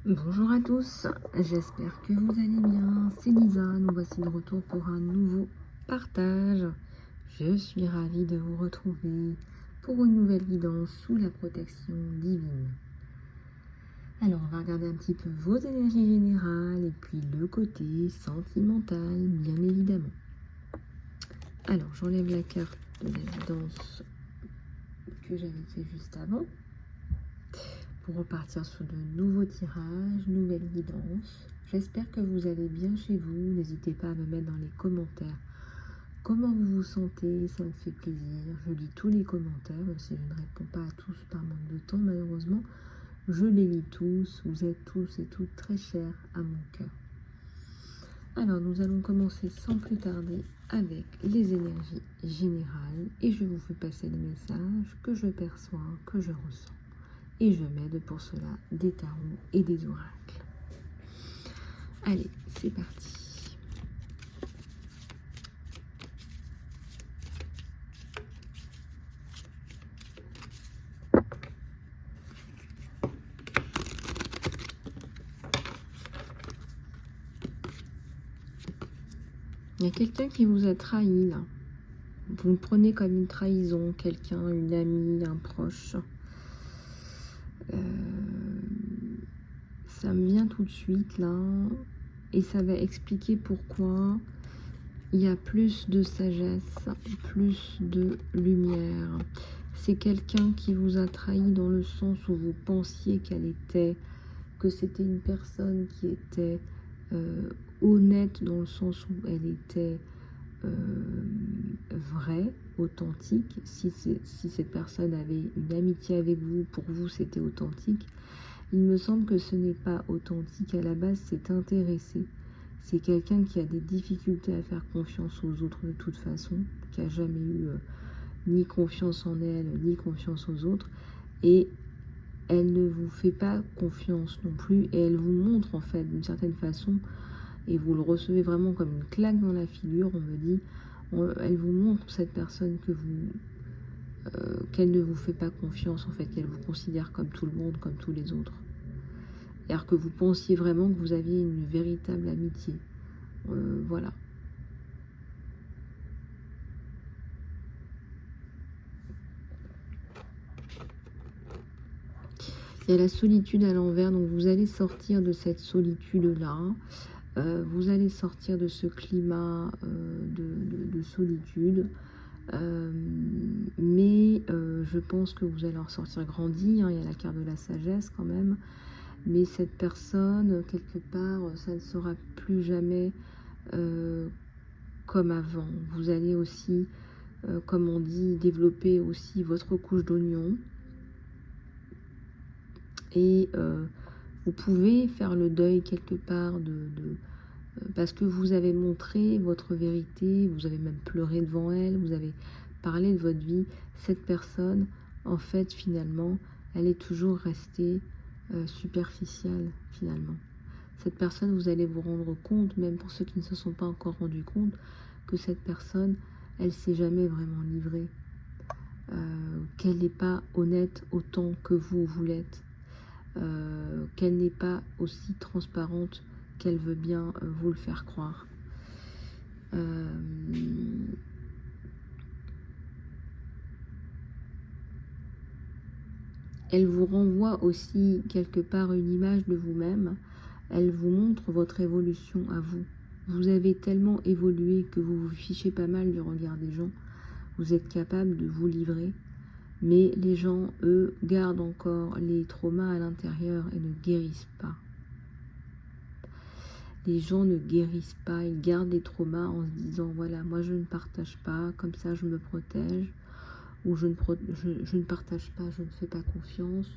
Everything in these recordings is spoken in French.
Bonjour à tous, j'espère que vous allez bien. C'est Lisa, nous voici de retour pour un nouveau partage. Je suis ravie de vous retrouver pour une nouvelle guidance sous la protection divine. Alors, on va regarder un petit peu vos énergies générales et puis le côté sentimental, bien évidemment. Alors, j'enlève la carte de la guidance que j'avais fait juste avant, pour repartir sur de nouveaux tirages, nouvelles guidances. J'espère que vous allez bien chez vous. N'hésitez pas à me mettre dans les commentaires comment vous vous sentez, ça me fait plaisir. Je lis tous les commentaires, même si je ne réponds pas à tous par manque de temps malheureusement. Je les lis tous, vous êtes tous et toutes très chers à mon cœur. Alors nous allons commencer sans plus tarder avec les énergies générales et je vous fais passer les messages que je perçois, que je ressens. Et je m'aide pour cela des tarots et des oracles. Allez, c'est parti. Il y a quelqu'un qui vous a trahi là. Vous le prenez comme une trahison, quelqu'un, une amie, un proche. Ça me vient tout de suite là. Et ça va expliquer pourquoi il y a plus de sagesse, plus de lumière. C'est quelqu'un qui vous a trahi dans le sens où vous pensiez que c'était une personne qui était honnête dans le sens où elle était vraie, authentique. Si cette personne avait une amitié avec vous, pour vous c'était authentique. Il me semble que ce n'est pas authentique à la base, c'est intéressé. C'est quelqu'un qui a des difficultés à faire confiance aux autres de toute façon, qui a jamais eu ni confiance en elle, ni confiance aux autres. Et elle ne vous fait pas confiance non plus. Et elle vous montre en fait d'une certaine façon, et vous le recevez vraiment comme une claque dans la figure, on me dit, elle vous montre cette personne qu'elle ne vous fait pas confiance en fait, qu'elle vous considère comme tout le monde, comme tous les autres. Alors que vous pensiez vraiment que vous aviez une véritable amitié. Voilà. Il y a la solitude à l'envers, donc vous allez sortir de cette solitude-là. Vous allez sortir de ce climat de solitude. Mais je pense que vous allez en sortir grandi. Hein, il y a la carte de la sagesse quand même. Mais cette personne, quelque part, ça ne sera plus jamais comme avant. Vous allez aussi, comme on dit, développer aussi votre couche d'oignon. Et vous pouvez faire le deuil quelque part parce que vous avez montré votre vérité, vous avez même pleuré devant elle, vous avez parlé de votre vie. Cette personne, en fait, finalement, elle est toujours restée superficielle, finalement. Cette personne, vous allez vous rendre compte, même pour ceux qui ne se sont pas encore rendus compte, que cette personne, elle s'est jamais vraiment livrée. Qu'elle n'est pas honnête autant que vous l'êtes. Qu'elle n'est pas aussi transparente qu'elle veut bien vous le faire croire. Elle vous renvoie aussi quelque part une image de vous-même. Elle vous montre votre évolution à vous. Vous avez tellement évolué que vous vous fichez pas mal du regard des gens. Vous êtes capable de vous livrer. Mais les gens, eux, gardent encore les traumas à l'intérieur et ne guérissent pas. Les gens ne guérissent pas, ils gardent les traumas en se disant, voilà, moi je ne partage pas, comme ça je me protège, ou je ne partage pas, je ne fais pas confiance,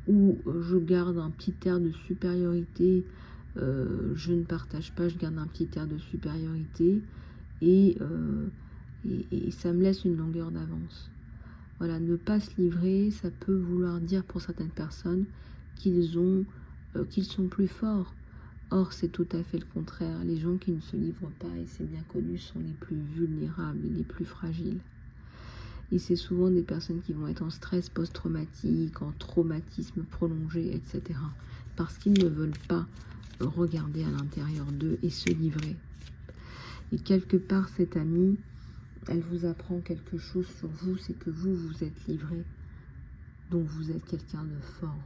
ou je garde un petit air de supériorité, je ne partage pas, je garde un petit air de supériorité, et ça me laisse une longueur d'avance. Voilà, ne pas se livrer, ça peut vouloir dire pour certaines personnes qu'ils sont plus forts. Or, c'est tout à fait le contraire. Les gens qui ne se livrent pas, et c'est bien connu, sont les plus vulnérables, les plus fragiles. Et c'est souvent des personnes qui vont être en stress post-traumatique, en traumatisme prolongé, etc. parce qu'ils ne veulent pas regarder à l'intérieur d'eux et se livrer. Et quelque part, cette amie, elle vous apprend quelque chose sur vous, c'est que vous, vous êtes livré. Donc vous êtes quelqu'un de fort.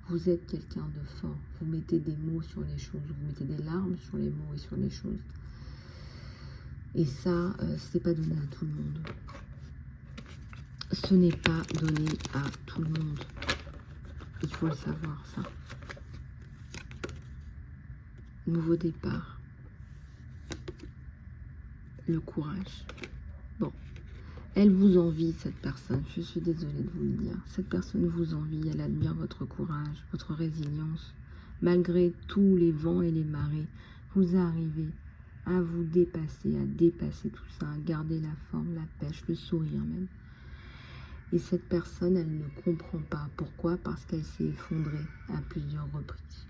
Vous êtes quelqu'un de fort. Vous mettez des mots sur les choses, vous mettez des larmes sur les mots et sur les choses. Et ça, c'est pas donné à tout le monde. Ce n'est pas donné à tout le monde. Il faut le savoir, ça. Nouveau départ. Le courage. Bon. Elle vous envie, cette personne. Je suis désolée de vous le dire. Cette personne vous envie. Elle admire votre courage, votre résilience. Malgré tous les vents et les marées, vous arrivez à vous dépasser, à dépasser tout ça, à garder la forme, la pêche, le sourire même. Et cette personne, elle ne comprend pas. Pourquoi? Parce qu'elle s'est effondrée à plusieurs reprises.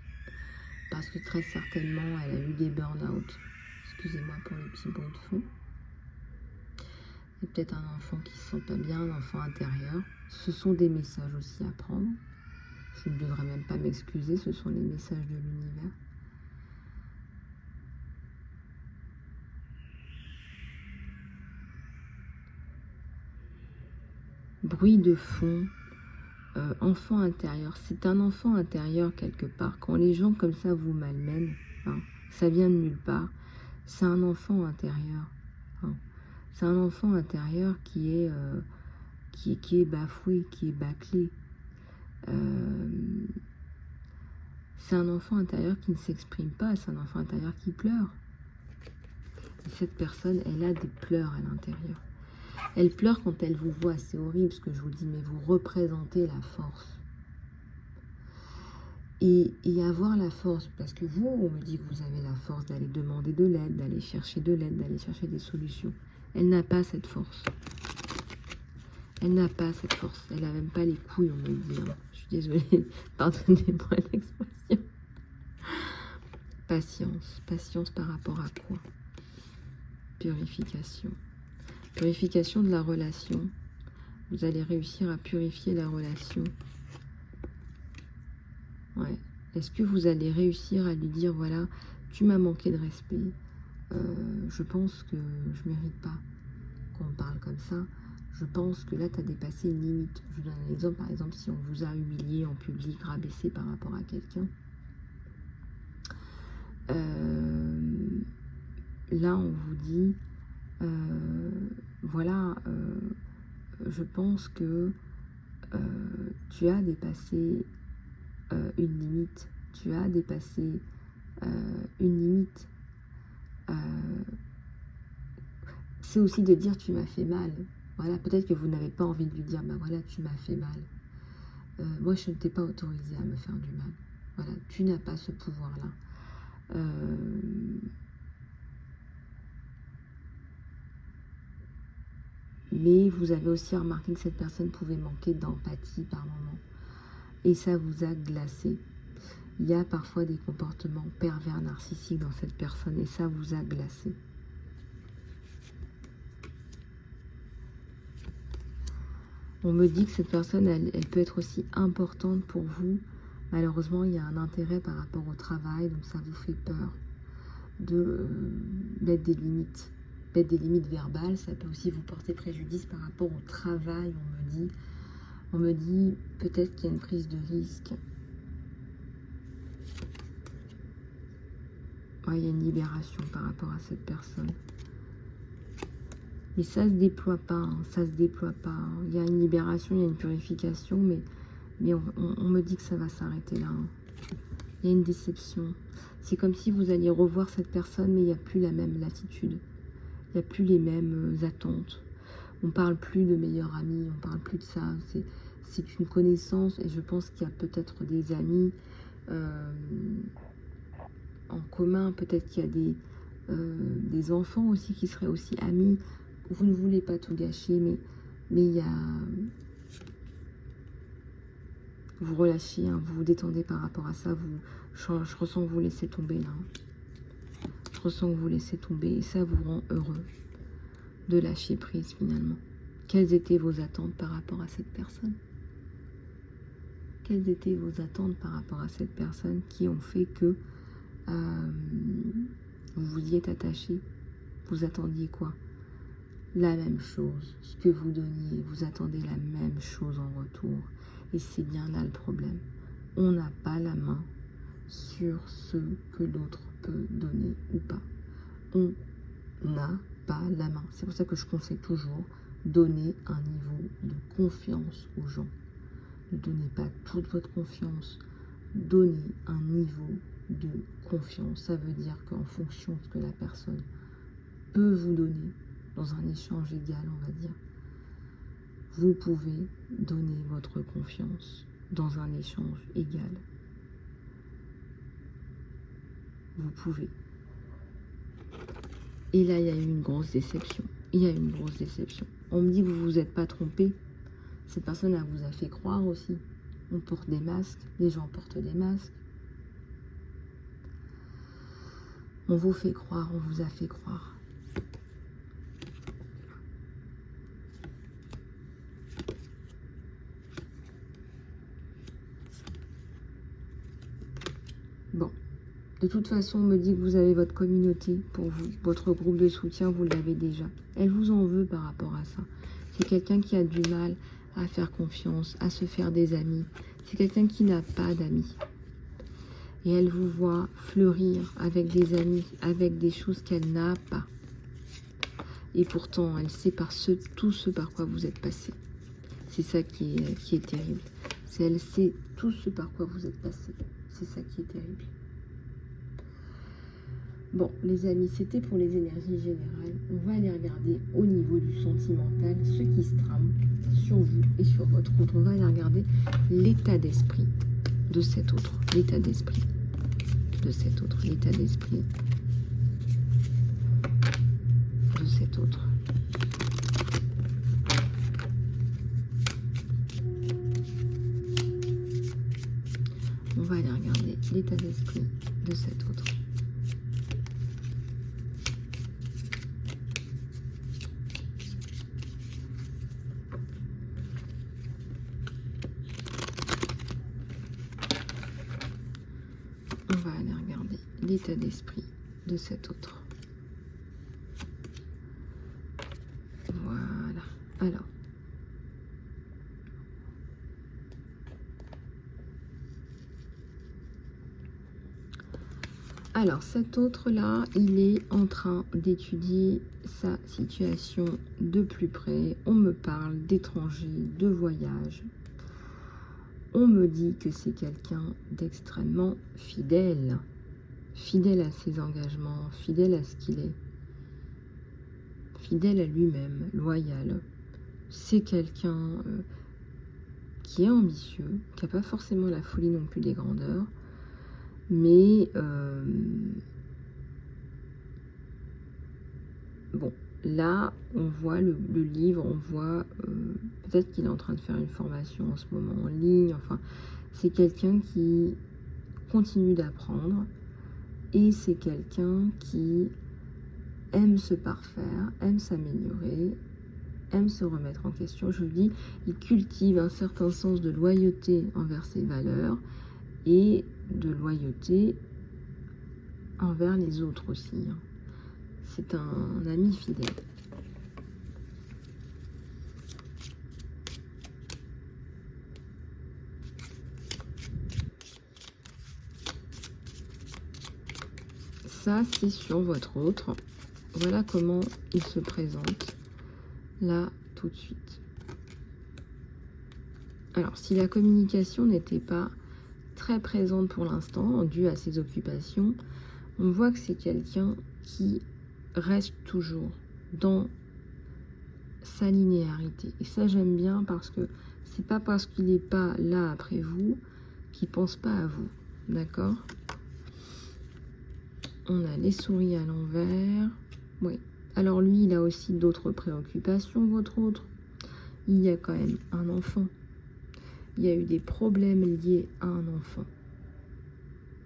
Parce que très certainement, elle a eu des burn-out. Excusez-moi pour le petit bruit de fond. Et peut-être un enfant qui se sent pas bien, un enfant intérieur. Ce sont des messages aussi à prendre. Je ne devrais même pas m'excuser, ce sont les messages de l'univers. Bruit de fond, enfant intérieur. C'est un enfant intérieur quelque part. Quand les gens comme ça vous malmènent, hein, ça vient de nulle part. C'est un enfant intérieur. Hein. C'est un enfant intérieur qui est bafoué, qui est bâclé. C'est un enfant intérieur qui ne s'exprime pas, c'est un enfant intérieur qui pleure. Et cette personne, elle a des pleurs à l'intérieur. Elle pleure quand elle vous voit, c'est horrible ce que je vous dis, mais vous représentez la force. Et avoir la force, parce que vous, on me dit que vous avez la force d'aller demander de l'aide, d'aller chercher de l'aide, d'aller chercher des solutions. Elle n'a pas cette force. Elle n'a pas cette force. Elle n'a même pas les couilles, on me dit. Hein. Je suis désolée, pardonnez-moi l'expression. Patience. Patience par rapport à quoi? Purification. Purification de la relation. Vous allez réussir à purifier la relation. Ouais. Est-ce que vous allez réussir à lui dire, voilà, tu m'as manqué de respect. Je pense que je ne mérite pas qu'on me parle comme ça. Je pense que là, tu as dépassé une limite. Je vous donne un exemple. Par exemple, si on vous a humilié en public, rabaissé par rapport à quelqu'un. Là, on vous dit, voilà, je pense que tu as dépassé une limite. Tu as dépassé une limite. C'est aussi de dire tu m'as fait mal. Voilà, peut-être que vous n'avez pas envie de lui dire, bah voilà, tu m'as fait mal. Moi, je ne t'ai pas autorisé à me faire du mal. Voilà, tu n'as pas ce pouvoir-là. Mais vous avez aussi remarqué que cette personne pouvait manquer d'empathie par moment. Et ça vous a glacé. Il y a parfois des comportements pervers narcissiques dans cette personne et ça vous a glacé. On me dit que cette personne, elle peut être aussi importante pour vous. Malheureusement, il y a un intérêt par rapport au travail, donc ça vous fait peur de mettre des limites. Mettre des limites verbales, ça peut aussi vous porter préjudice par rapport au travail, on me dit. On me dit peut-être qu'il y a une prise de risque. Ouais, il y a une libération par rapport à cette personne. Mais ça se déploie pas, hein, ça se déploie pas. Hein. Il y a une libération, il y a une purification, mais on me dit que ça va s'arrêter là. Hein. Il y a une déception. C'est comme si vous alliez revoir cette personne, mais il n'y a plus la même latitude. Il n'y a plus les mêmes attentes. On ne parle plus de meilleurs amis, on ne parle plus de ça. C'est une connaissance, et je pense qu'il y a peut-être des amis en commun. Peut-être qu'il y a des enfants aussi qui seraient aussi amis. Vous ne voulez pas tout gâcher, mais il y a... Vous relâchez, hein, vous vous détendez par rapport à ça. Je ressens que vous laissez tomber là. Je ressens que vous laissez tomber et ça vous rend heureux de lâcher prise finalement. Quelles étaient vos attentes par rapport à cette personne? quelles étaient vos attentes par rapport à cette personne qui ont fait que vous vous y êtes attaché. Vous attendiez quoi? La même chose. Ce que vous donniez, vous attendez la même chose en retour. Et c'est bien là le problème. On n'a pas la main sur ce que l'autre peut donner ou pas. On n'a pas la main. C'est pour ça que je conseille toujours donner un niveau de confiance aux gens. Ne donnez pas toute votre confiance. Donnez un niveau de confiance. Ça veut dire qu'en fonction de ce que la personne peut vous donner, dans un échange égal, on va dire, vous pouvez donner votre confiance dans un échange égal. Vous pouvez. Et là, il y a eu une grosse déception. Il y a eu une grosse déception. On me dit que vous ne vous êtes pas trompé. Cette personne, elle vous a fait croire aussi. On porte des masques. Les gens portent des masques. On vous fait croire, on vous a fait croire. Bon. De toute façon, on me dit que vous avez votre communauté pour vous. Votre groupe de soutien, vous l'avez déjà. Elle vous en veut par rapport à ça. C'est quelqu'un qui a du mal à faire confiance, à se faire des amis. C'est quelqu'un qui n'a pas d'amis. Et elle vous voit fleurir avec des amis, avec des choses qu'elle n'a pas. Et pourtant, elle sait tout ce par quoi vous êtes passé. C'est ça qui est terrible. Elle sait tout ce par quoi vous êtes passé. C'est ça qui est terrible. Bon, les amis, c'était pour les énergies générales. On va aller regarder au niveau du sentimental ce qui se trame sur vous et sur votre autre. On va aller regarder l'état d'esprit de cet autre. L'état d'esprit de cet autre. L'état d'esprit de cet autre. On va aller regarder l'état d'esprit de cet autre. On va aller regarder l'état d'esprit de cet autre. Voilà. Alors, cet autre-là, il est en train d'étudier sa situation de plus près. On me parle d'étrangers, de voyage. On me dit que c'est quelqu'un d'extrêmement fidèle. Fidèle à ses engagements, fidèle à ce qu'il est. Fidèle à lui-même, loyal. C'est quelqu'un qui est ambitieux, qui n'a pas forcément la folie non plus des grandeurs. Mais bon, là, on voit le livre, on voit peut-être qu'il est en train de faire une formation en ce moment en ligne. Enfin, c'est quelqu'un qui continue d'apprendre et c'est quelqu'un qui aime se parfaire, aime s'améliorer, aime se remettre en question. Je vous dis, il cultive un certain sens de loyauté envers ses valeurs et de loyauté envers les autres aussi. C'est un ami fidèle. Ça, c'est sur votre autre. Voilà comment il se présente là tout de suite. Alors, si la communication n'était pas très présente pour l'instant, due à ses occupations, on voit que c'est quelqu'un qui reste toujours dans sa linéarité. Et ça, j'aime bien parce que c'est pas parce qu'il n'est pas là après vous qu'il pense pas à vous. D'accord? On a les souris à l'envers. Oui. Alors lui, il a aussi d'autres préoccupations, votre autre. Il y a quand même un enfant. Il y a eu des problèmes liés à un enfant.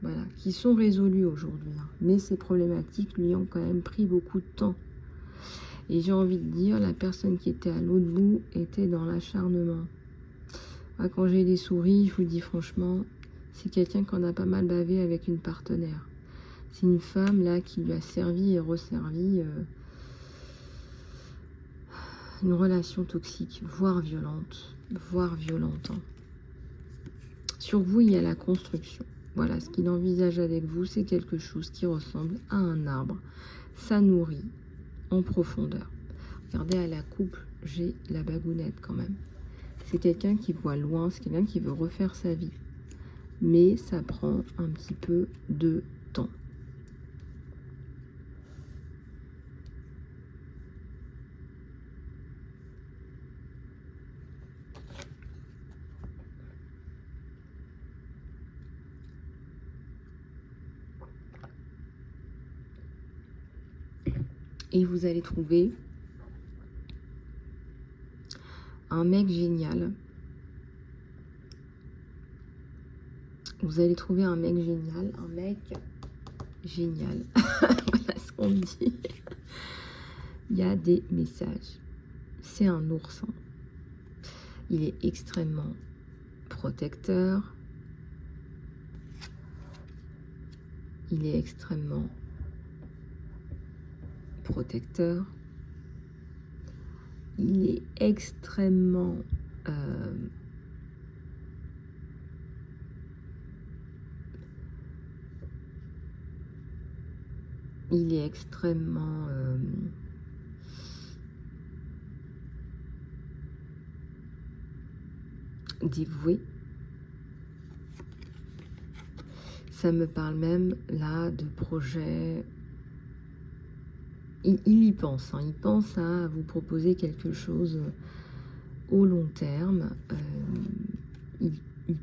Voilà, qui sont résolus aujourd'hui. Mais ces problématiques lui ont quand même pris beaucoup de temps. Et j'ai envie de dire, la personne qui était à l'autre bout était dans l'acharnement. Quand j'ai les souris, je vous le dis franchement, c'est quelqu'un qui en a pas mal bavé avec une partenaire. C'est une femme là qui lui a servi et resservi une relation toxique, voire violente. Hein. Sur vous, il y a la construction. Voilà, ce qu'il envisage avec vous, c'est quelque chose qui ressemble à un arbre. Ça nourrit en profondeur. Regardez, à la coupe, j'ai la bagounette quand même. C'est quelqu'un qui voit loin, c'est quelqu'un qui veut refaire sa vie. Mais ça prend un petit peu de temps. Et vous allez trouver un mec génial. Vous allez trouver un mec génial. Voilà ce qu'on dit. Il y a des messages. C'est un oursin. Il est extrêmement protecteur. Il est extrêmement protecteur. Il est extrêmement dévoué. Ça me parle même là de projets. Il y pense, hein. Il pense à vous proposer quelque chose au long terme. Il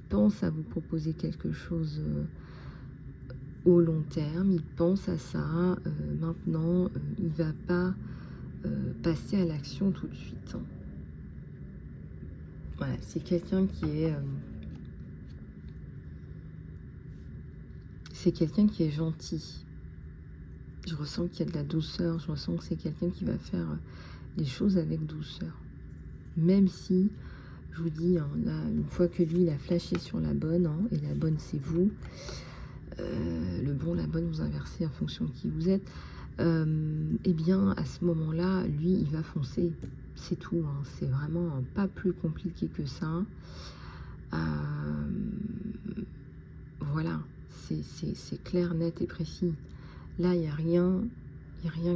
pense à vous proposer quelque chose au long terme. Il pense à ça. Maintenant, il va pas passer à l'action tout de suite. Hein. Voilà, c'est quelqu'un qui est... c'est quelqu'un qui est gentil. Je ressens qu'il y a de la douceur. Je ressens que c'est quelqu'un qui va faire les choses avec douceur. Même si, je vous dis, hein, là, une fois que lui, il a flashé sur la bonne, hein, et la bonne, c'est vous. Le bon, la bonne, vous inversez en fonction de qui vous êtes. Eh bien, à ce moment-là, lui, il va foncer. C'est tout. Hein. C'est vraiment pas plus compliqué que ça. Voilà. C'est clair, net et précis. Là, il n'y a rien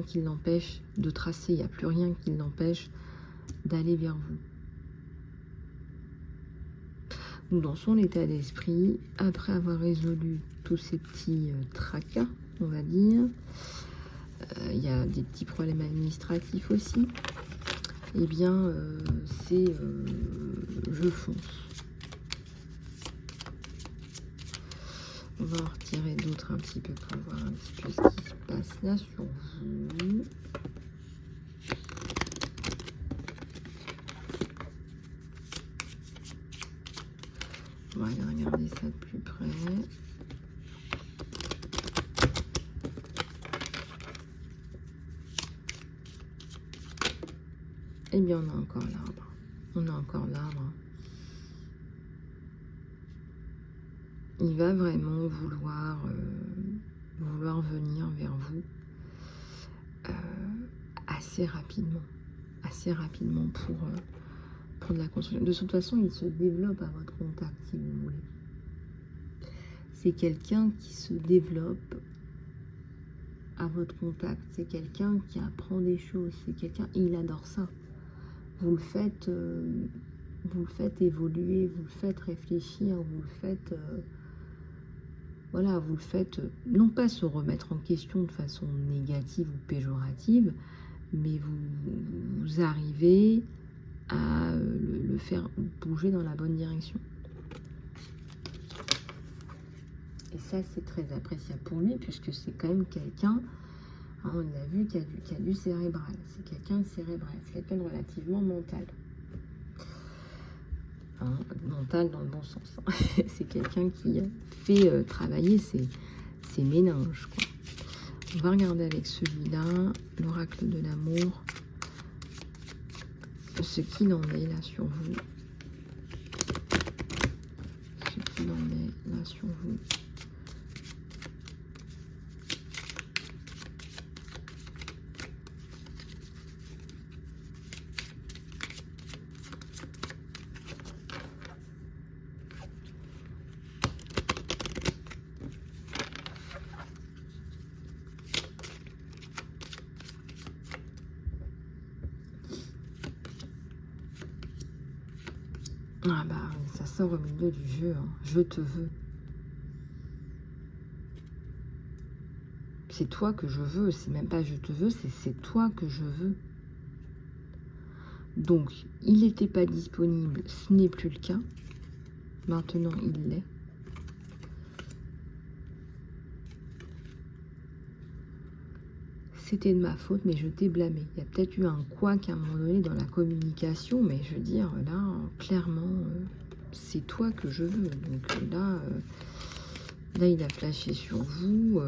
qui l'empêche de tracer. Il n'y a plus rien qui l'empêche d'aller vers vous. Donc, dans son état d'esprit, après avoir résolu tous ces petits tracas, on va dire, il y a des petits problèmes administratifs aussi, eh bien, c'est je fonce. On va en retirer d'autres un petit peu pour voir un petit peu ce qui se passe là sur vous. On va aller regarder ça de plus près. Eh bien, on a encore l'arbre. On a encore l'arbre. Il va vraiment vouloir venir vers vous assez rapidement pour de la construction. De toute façon, il se développe à votre contact, si vous voulez. C'est quelqu'un qui se développe à votre contact. C'est quelqu'un qui apprend des choses. C'est quelqu'un, il adore ça. Vous le faites évoluer, vous le faites réfléchir, vous le faites... voilà, vous le faites, non pas se remettre en question de façon négative ou péjorative, mais vous arrivez à le faire bouger dans la bonne direction. Et ça, c'est très appréciable pour lui, puisque c'est quand même quelqu'un, hein, on l'a vu, qui a du cérébral. C'est quelqu'un de cérébral, c'est quelqu'un de relativement mental. Hein, mental dans le bon sens. C'est quelqu'un qui fait travailler ses méninges, quoi. On va regarder avec celui-là, l'oracle de l'amour, ce qu'il en est là sur vous. qu'il en est là sur vous. Ah bah oui, ça sort au milieu du jeu, hein. Je te veux. C'est toi que je veux, c'est même pas je te veux, c'est toi que je veux. Donc, il n'était pas disponible, ce n'est plus le cas. Maintenant, il l'est. C'était de ma faute, mais je t'ai blâmé. Il y a peut-être eu un couac à un moment donné dans la communication, mais je veux dire, là, clairement, c'est toi que je veux. Donc là, il a flashé sur vous.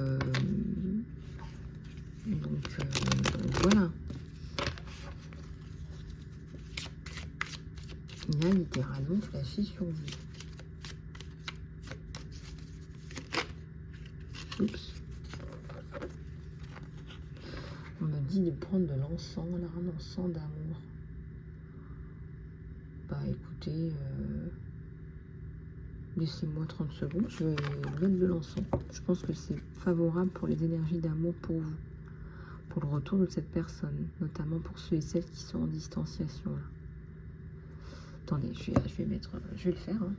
Donc voilà. Il a littéralement flashé sur vous. Oups. On me dit de prendre de l'encens, là, un encens d'amour. Bah écoutez, laissez-moi 30 secondes, je vais mettre de l'encens. Je pense que c'est favorable pour les énergies d'amour pour vous, pour le retour de cette personne, notamment pour ceux et celles qui sont en distanciation. Là. Attendez, je vais le faire. Hein.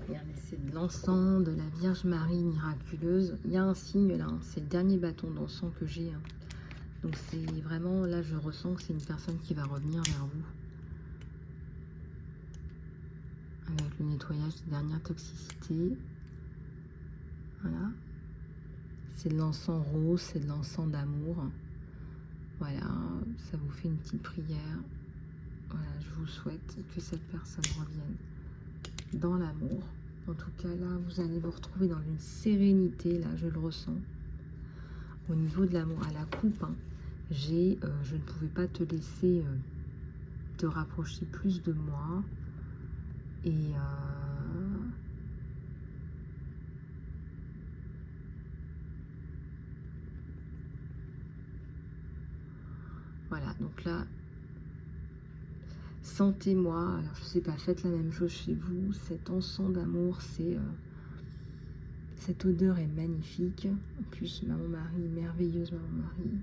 Regardez, c'est de l'encens de la Vierge Marie miraculeuse. Il y a un signe là, hein, c'est le dernier bâton d'encens que j'ai. Hein. Donc c'est vraiment, là je ressens que c'est une personne qui va revenir vers vous. Avec le nettoyage des dernières toxicités. Voilà. C'est de l'encens rose, c'est de l'encens d'amour. Voilà, ça vous fait une petite prière. Voilà, je vous souhaite que cette personne revienne dans l'amour. En tout cas, là, vous allez vous retrouver dans une sérénité, là, je le ressens. Au niveau de l'amour, à la coupe, hein, je ne pouvais pas te laisser te rapprocher plus de moi. Et voilà, donc là, sentez-moi, alors je sais pas, faites la même chose chez vous, cet encens d'amour, cette odeur est magnifique. En plus, Maman Marie, merveilleuse Maman Marie.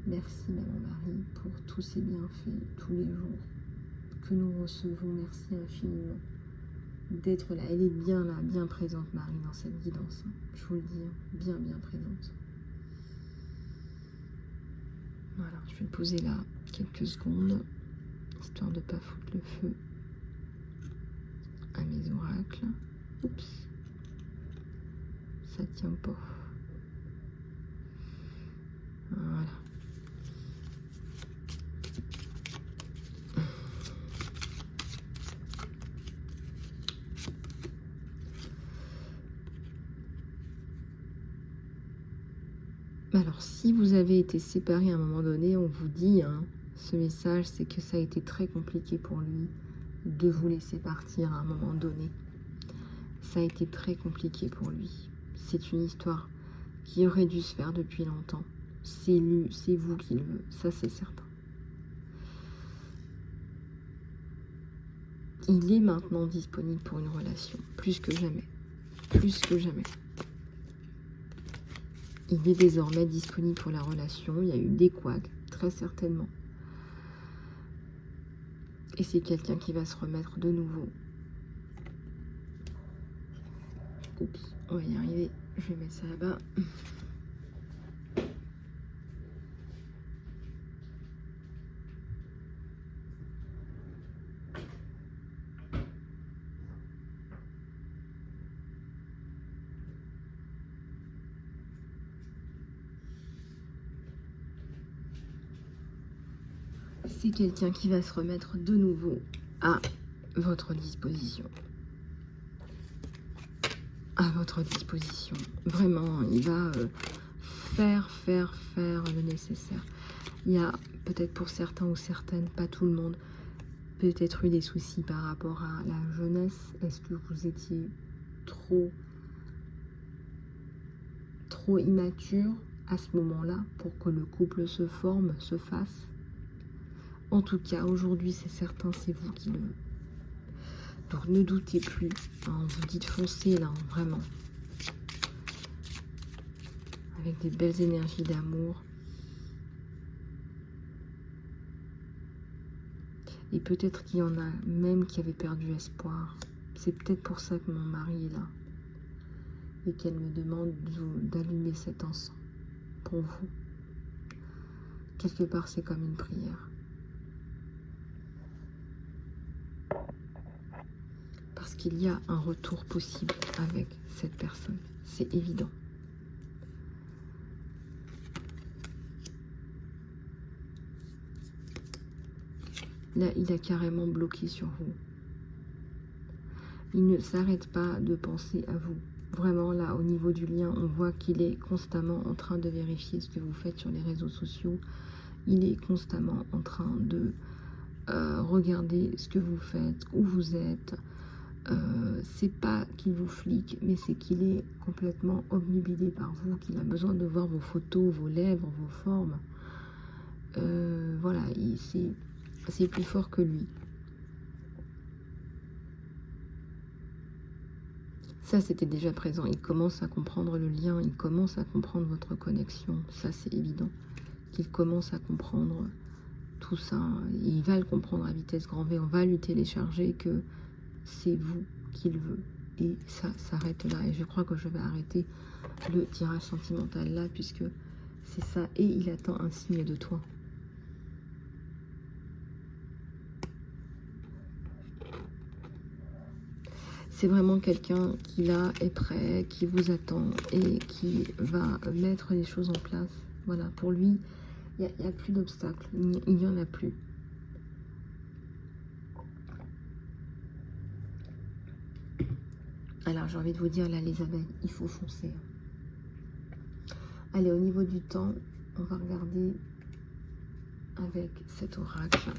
Merci Maman Marie pour tous ces bienfaits, tous les jours que nous recevons. Merci infiniment d'être là. Elle est bien là, bien présente Marie dans cette guidance. Je vous le dis, bien présente. Voilà, je vais me poser là quelques secondes, histoire de ne pas foutre le feu à mes oracles. Oups, ça tient pas. Voilà. Alors, si vous avez été séparés à un moment donné, on vous dit, hein, ce message, c'est que ça a été très compliqué pour lui de vous laisser partir à un moment donné. Ça a été très compliqué pour lui. C'est une histoire qui aurait dû se faire depuis longtemps. C'est vous qui le veut, ça c'est certain. Il est maintenant disponible pour une relation, plus que jamais. Plus que jamais. Il est désormais disponible pour la relation. Il y a eu des couacs, très certainement. Et c'est quelqu'un qui va se remettre de nouveau. Oups, on va y arriver. Je vais mettre ça là-bas. c'est quelqu'un qui va se remettre de nouveau à votre disposition. À votre disposition. Vraiment, il va faire le nécessaire. Il y a peut-être pour certains ou certaines, pas tout le monde, peut-être eu des soucis par rapport à la jeunesse. Est-ce que vous étiez trop immature à ce moment-là pour que le couple se forme, se fasse? En tout cas, aujourd'hui, c'est certain, c'est vous qui le... Donc ne doutez plus, hein, vous dites foncez là, hein, vraiment. Avec des belles énergies d'amour. Et peut-être qu'il y en a même qui avaient perdu espoir. C'est peut-être pour ça que mon mari est là. Et qu'elle me demande d'allumer cet encens pour vous. Quelque part, c'est comme une prière. Parce qu'il y a un retour possible avec cette personne. C'est évident. Là, il a carrément bloqué sur vous. Il ne s'arrête pas de penser à vous. Vraiment, là, au niveau du lien, on voit qu'il est constamment en train de vérifier ce que vous faites sur les réseaux sociaux. Il est constamment en train de regarder ce que vous faites, où vous êtes. C'est pas qu'il vous flique, mais c'est qu'il est complètement obnubilé par vous, qu'il a besoin de voir vos photos, vos lèvres, vos formes. Voilà, c'est plus fort que lui. Ça, c'était déjà présent. Il commence à comprendre le lien, il commence à comprendre votre connexion. Ça, c'est évident qu'il commence à comprendre tout ça. Il va le comprendre à vitesse grand V. On va lui télécharger que c'est vous qu'il veut. Et ça s'arrête là. Et je crois que je vais arrêter le tirage sentimental là, puisque c'est ça. Et il attend un signe de toi. C'est vraiment quelqu'un qui là est prêt, qui vous attend et qui va mettre les choses en place. Voilà, pour lui, il n'y a plus d'obstacles, il n'y en a plus. Alors j'ai envie de vous dire là les abeilles, il faut foncer. Allez, au niveau du temps, on va regarder avec cet oracle.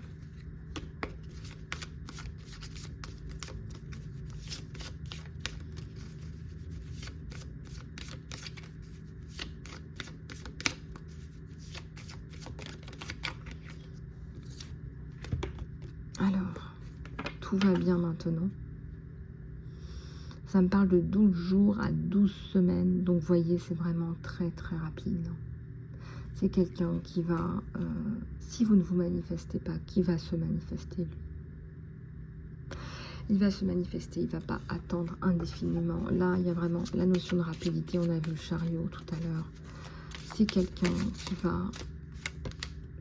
Alors, tout va bien maintenant. Ça me parle de 12 jours à 12 semaines. Donc, vous voyez, c'est vraiment très, très rapide. C'est quelqu'un qui va, si vous ne vous manifestez pas, qui va se manifester, lui. Il va se manifester, il ne va pas attendre indéfiniment. Là, il y a vraiment la notion de rapidité. On a vu le chariot tout à l'heure. C'est quelqu'un qui va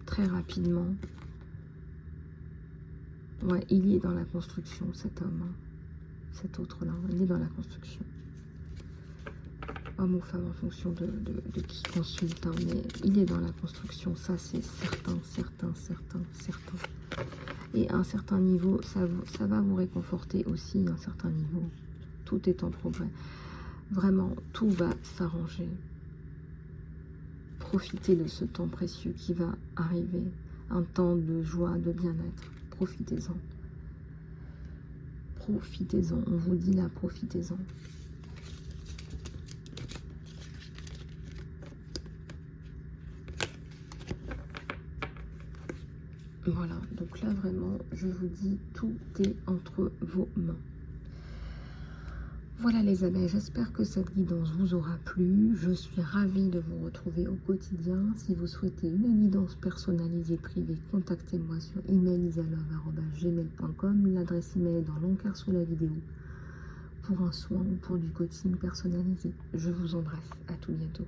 très rapidement... Ouais, il est dans la construction, cet homme. Cet autre-là, il est dans la construction. Homme ou femme en fonction de qui consulte, hein, mais il est dans la construction, ça c'est certain. Et à un certain niveau, ça va vous réconforter aussi, à un certain niveau. Tout est en progrès. Vraiment, tout va s'arranger. Profitez de ce temps précieux qui va arriver. Un temps de joie, de bien-être. Profitez-en. Profitez-en. On vous dit là, profitez-en. Voilà. Donc là, vraiment, je vous dis, tout est entre vos mains. Voilà les abeilles, j'espère que cette guidance vous aura plu. Je suis ravie de vous retrouver au quotidien. Si vous souhaitez une guidance personnalisée privée, contactez-moi sur email.isalove@gmail.com. L'adresse email est dans l'encart sous la vidéo pour un soin ou pour du coaching personnalisé. Je vous embrasse, à tout bientôt.